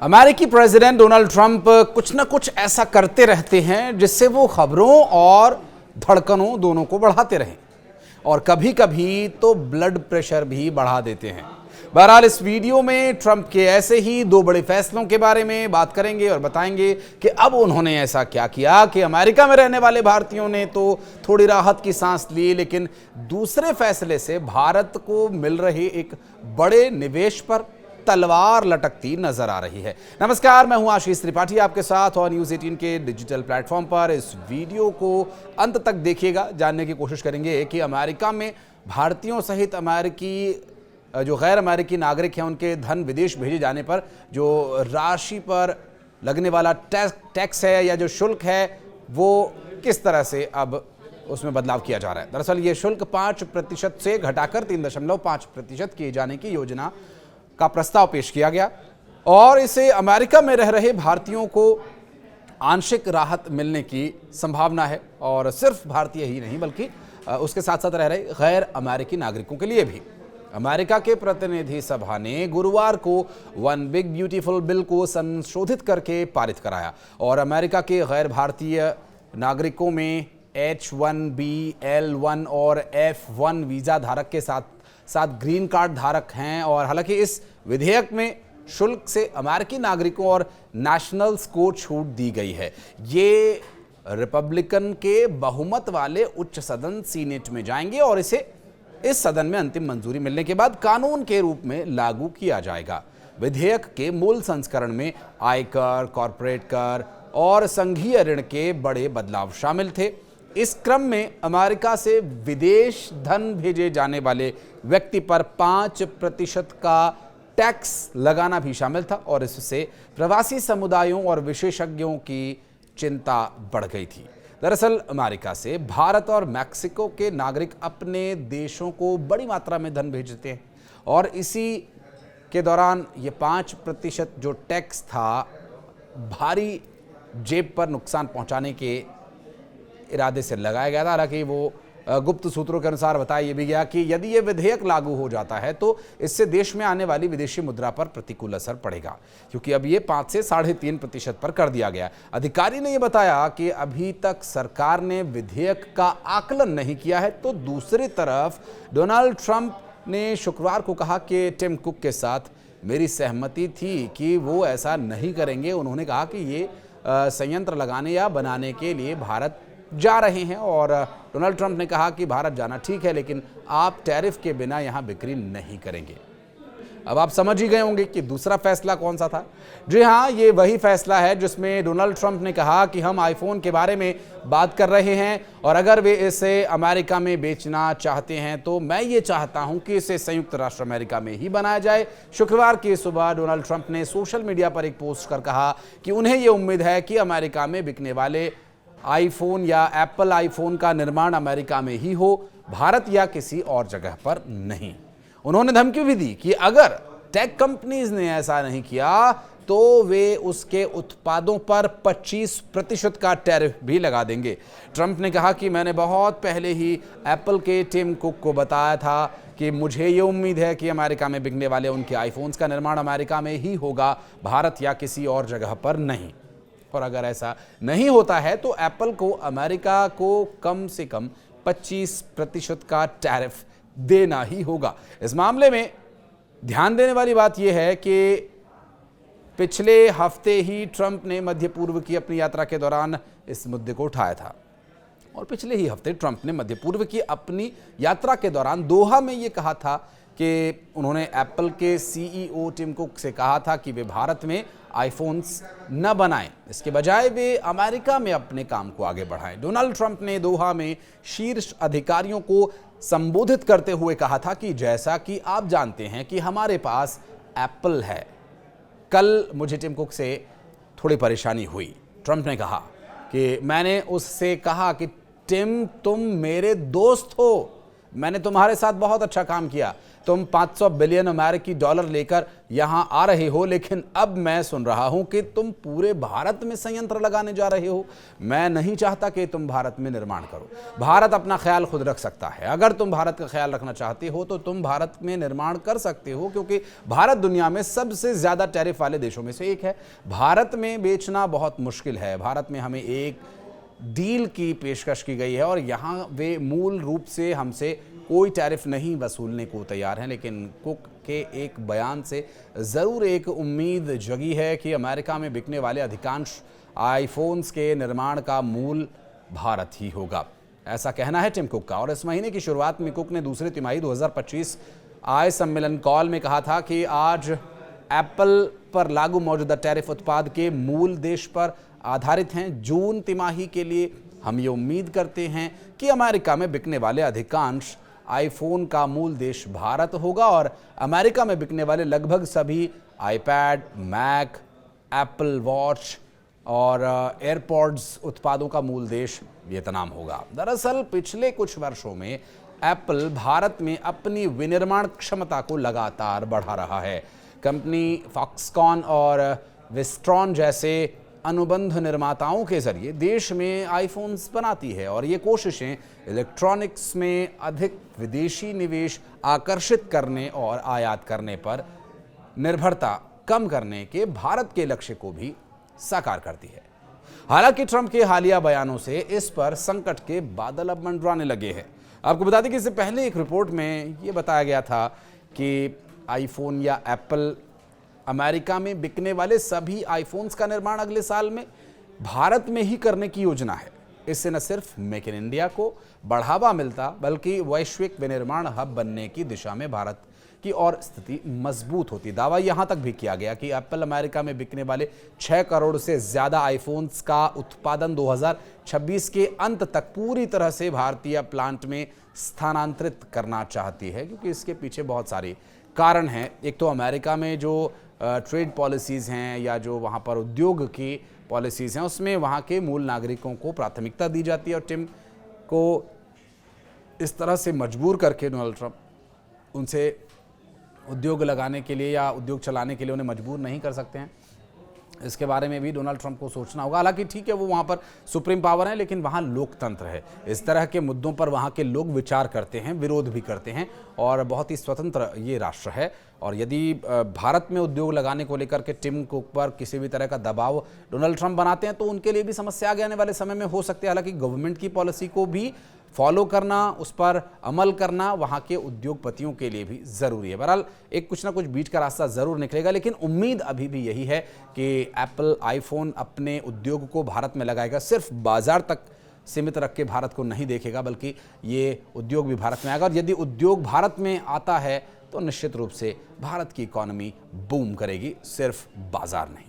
अमेरिकी president Donald Trump कुछ न कुछ ऐसा करते रहते हैं जिससे वो खबरों और धड़कनों दोनों को बढ़ाते रहें और कभी कभी तो ब्लड प्रेशर भी बढ़ा देते हैं। बहरहाल इस वीडियो में ट्रंप के ऐसे ही दो बड़े फैसलों के बारे में बात करेंगे और बताएंगे कि अब उन्होंने ऐसा क्या किया कि अमेरिका में रहने वाले भारतीयों ने तो थोड़ी राहत की सांस ली, लेकिन दूसरे फैसले से भारत को मिल रहे एक बड़े निवेश पर तलवार लटकती नजर आ रही है। नमस्कार, मैं हूं आशीष त्रिपाठी आपके साथ और न्यूज़ 18 के डिजिटल प्लेटफॉर्म पर इस वीडियो को अंत तक देखिएगा। जानने की कोशिश करेंगे कि अमेरिका में भारतीयों सहित जो गैर अमेरिकी नागरिक हैं उनके धन विदेश भेजे जाने पर जो राशि पर लगने वाला टैक्स है या जो शुल्क है वो किस तरह से अब उसमें बदलाव किया जा रहा है। दरअसल ये शुल्क 5% से घटाकर 3.5% किए जाने की योजना का प्रस्ताव पेश किया गया और इसे अमेरिका में रह रहे भारतीयों को आंशिक राहत मिलने की संभावना है और सिर्फ भारतीय ही नहीं बल्कि उसके साथ साथ रह रहे गैर अमेरिकी नागरिकों के लिए भी। अमेरिका के प्रतिनिधि सभा ने गुरुवार को वन बिग ब्यूटीफुल बिल को संशोधित करके पारित कराया और अमेरिका के गैर भारतीय नागरिकों में H-1B, L-1 और F-1 वीजा धारक के साथ ग्रीन कार्ड धारक हैं। और हालांकि इस विधेयक में शुल्क से अमेरिकी नागरिकों और नेशनल्स को छूट दी गई है। ये रिपब्लिकन के बहुमत वाले उच्च सदन सीनेट में जाएंगे और इसे इस सदन में अंतिम मंजूरी मिलने के बाद कानून के रूप में लागू किया जाएगा। विधेयक के मूल संस्करण में आयकर, कॉर्पोरेट कर और संघीय ऋण के बड़े बदलाव शामिल थे। इस क्रम में अमेरिका से विदेश धन भेजे जाने वाले व्यक्ति पर 5% का टैक्स लगाना भी शामिल था और इससे प्रवासी समुदायों और विशेषज्ञों की चिंता बढ़ गई थी। दरअसल अमेरिका से भारत और मैक्सिको के नागरिक अपने देशों को बड़ी मात्रा में धन भेजते हैं और इसी के दौरान ये 5% जो टैक्स था भारी जेब पर नुकसान पहुंचाने के इरादे से लगाया गया था। हालांकि वो गुप्त सूत्रों के अनुसार बताया यह भी गया कि यदि ये विधेयक लागू हो जाता है तो इससे देश में आने वाली विदेशी मुद्रा पर प्रतिकूल असर पड़ेगा, क्योंकि अब ये 5 से 3.5% पर कर दिया गया। अधिकारी ने यह बताया कि अभी तक सरकार ने विधेयक का आकलन नहीं किया है। तो दूसरी तरफ डोनाल्ड ट्रंप ने शुक्रवार को कहा कि टिम कुक के साथ मेरी सहमति थी कि वो ऐसा नहीं करेंगे। उन्होंने कहा कि ये संयंत्र लगाने या बनाने के लिए भारत जा रहे हैं और डोनाल्ड ट्रंप ने कहा कि भारत जाना ठीक है, लेकिन आप टैरिफ के बिना यहां बिक्री नहीं करेंगे। अब आप समझ ही गए होंगे कि दूसरा फैसला कौन सा था। जी हां, ये वही फैसला है जिसमें डोनाल्ड ट्रंप ने कहा कि हम आईफोन के बारे में बात कर रहे हैं और अगर वे इसे अमेरिका में बेचना चाहते हैं तो मैं ये चाहता हूं कि इसे संयुक्त राष्ट्र अमेरिका में ही बनाया जाए। शुक्रवार की सुबह डोनाल्ड ट्रंप ने सोशल मीडिया पर एक पोस्ट कर कहा कि उन्हें ये उम्मीद है कि अमेरिका में बिकने वाले आईफोन या एप्पल आईफोन का निर्माण अमेरिका में ही हो, भारत या किसी और जगह पर नहीं। उन्होंने धमकी भी दी कि अगर टेक कंपनीज ने ऐसा नहीं किया तो वे उसके उत्पादों पर 25% का टैरिफ भी लगा देंगे। ट्रंप ने कहा कि मैंने बहुत पहले ही एप्पल के टिम कुक को बताया था कि मुझे ये उम्मीद है कि अमेरिका में बिकने वाले उनके आईफोन्स का निर्माण अमेरिका में ही होगा, भारत या किसी और जगह पर नहीं। और अगर ऐसा नहीं होता है तो एप्पल को अमेरिका को कम से कम 25% का टैरिफ देना ही होगा। इस मामले में ध्यान देने वाली बात यह है कि पिछले हफ्ते ही ट्रंप ने मध्य पूर्व की अपनी यात्रा के दौरान इस मुद्दे को उठाया था और पिछले ही हफ्ते ट्रंप ने मध्य पूर्व की अपनी यात्रा के दौरान दोहा में यह कहा था कि उन्होंने एप्पल के सीईओ टिम कुक से कहा था कि वे भारत में आईफोन्स न बनाएं, इसके बजाय वे अमेरिका में अपने काम को आगे बढ़ाएं। डोनाल्ड ट्रंप ने दोहा में शीर्ष अधिकारियों को संबोधित करते हुए कहा था कि जैसा कि आप जानते हैं कि हमारे पास एप्पल है। कल मुझे टिम कुक से थोड़ी परेशानी हुई। ट्रंप ने कहा कि मैंने उससे कहा कि टिम, तुम मेरे दोस्त हो, मैंने तुम्हारे साथ बहुत अच्छा काम किया। तुम $500 बिलियन अमेरिकी डॉलर लेकर यहां आ रहे हो, लेकिन अब मैं सुन रहा हूं कि तुम पूरे भारत में संयंत्र लगाने जा रहे हो। मैं नहीं चाहता कि तुम भारत में निर्माण करो। भारत अपना ख्याल खुद रख सकता है। अगर तुम भारत का ख्याल रखना चाहते हो तो तुम भारत में निर्माण कर सकते हो, क्योंकि भारत दुनिया में सबसे ज्यादा टैरिफ वाले देशों में से एक है। भारत में बेचना बहुत मुश्किल है। भारत में हमें एक डील की पेशकश की गई है और यहां वे मूल रूप से हमसे कोई टैरिफ नहीं वसूलने को तैयार हैं, लेकिन कुक के एक बयान से ज़रूर एक उम्मीद जगी है कि अमेरिका में बिकने वाले अधिकांश आईफोन्स के निर्माण का मूल भारत ही होगा। ऐसा कहना है टिम कुक का। और इस महीने की शुरुआत में कुक ने दूसरी तिमाही 2025 आय सम्मेलन कॉल में कहा था कि आज एप्पल पर लागू मौजूदा टैरिफ उत्पाद के मूल देश पर आधारित हैं। जून तिमाही के लिए हम ये उम्मीद करते हैं कि अमेरिका में बिकने वाले अधिकांश आईफोन का मूल देश भारत होगा और अमेरिका में बिकने वाले लगभग सभी आईपैड, मैक, एप्पल वॉच और एयरपॉड्स उत्पादों का मूल देश वियतनाम होगा। दरअसल पिछले कुछ वर्षों में एप्पल भारत में अपनी विनिर्माण क्षमता को लगातार बढ़ा रहा है। कंपनी फॉक्सकॉन और विस्ट्रॉन जैसे अनुबंध निर्माताओं के जरिए देश में आईफोन्स बनाती है और ये कोशिशें इलेक्ट्रॉनिक्स में अधिक विदेशी निवेश आकर्षित करने और आयात करने पर निर्भरता कम करने के भारत के लक्ष्य को भी साकार करती है। हालांकि ट्रंप के हालिया बयानों से इस पर संकट के बादल अब मंडराने लगे हैं। आपको बता दें कि इससे पहले एक रिपोर्ट में ये बताया गया था कि आईफोन या एप्पल अमेरिका में बिकने वाले सभी आईफोन्स का निर्माण अगले साल में भारत में ही करने की योजना है। इससे न सिर्फ मेक इन इंडिया को बढ़ावा मिलता, बल्कि वैश्विक विनिर्माण हब बनने की दिशा में भारत की और स्थिति मजबूत होती। दावा यहां तक भी किया गया कि एप्पल अमेरिका में बिकने वाले 6 करोड़ से ज्यादा आईफोन्स का उत्पादन 2026 के अंत तक पूरी तरह से भारतीय प्लांट में स्थानांतरित करना चाहती है, क्योंकि इसके पीछे बहुत सारे कारण हैं। एक तो अमेरिका में जो ट्रेड पॉलिसीज़ हैं या जो वहाँ पर उद्योग की पॉलिसीज़ हैं, उसमें वहाँ के मूल नागरिकों को प्राथमिकता दी जाती है और टिम को इस तरह से मजबूर करके डोनाल्ड ट्रंप उनसे उद्योग लगाने के लिए या उद्योग चलाने के लिए उन्हें मजबूर नहीं कर सकते हैं। इसके बारे में भी डोनाल्ड ट्रंप को सोचना होगा। हालांकि ठीक है, वो वहाँ पर सुप्रीम पावर है, लेकिन वहाँ लोकतंत्र है। इस तरह के मुद्दों पर वहाँ के लोग विचार करते हैं, विरोध भी करते हैं और बहुत ही स्वतंत्र ये राष्ट्र है। और यदि भारत में उद्योग लगाने को लेकर के टिम कुक पर किसी भी तरह का दबाव डोनाल्ड ट्रंप बनाते हैं तो उनके लिए भी समस्या आगे आने वाले समय में हो सकती है। हालांकि गवर्नमेंट की पॉलिसी को भी फॉलो करना, उस पर अमल करना वहाँ के उद्योगपतियों के लिए भी ज़रूरी है। बहरहाल एक कुछ ना कुछ बीच का रास्ता ज़रूर निकलेगा, लेकिन उम्मीद अभी भी यही है कि एप्पल आईफोन अपने उद्योग को भारत में लगाएगा। सिर्फ बाजार तक सीमित रख के भारत को नहीं देखेगा, बल्कि ये उद्योग भी भारत में आएगा। और यदि उद्योग भारत में आता है तो निश्चित रूप से भारत की इकॉनमी बूम करेगी, सिर्फ बाजार नहीं।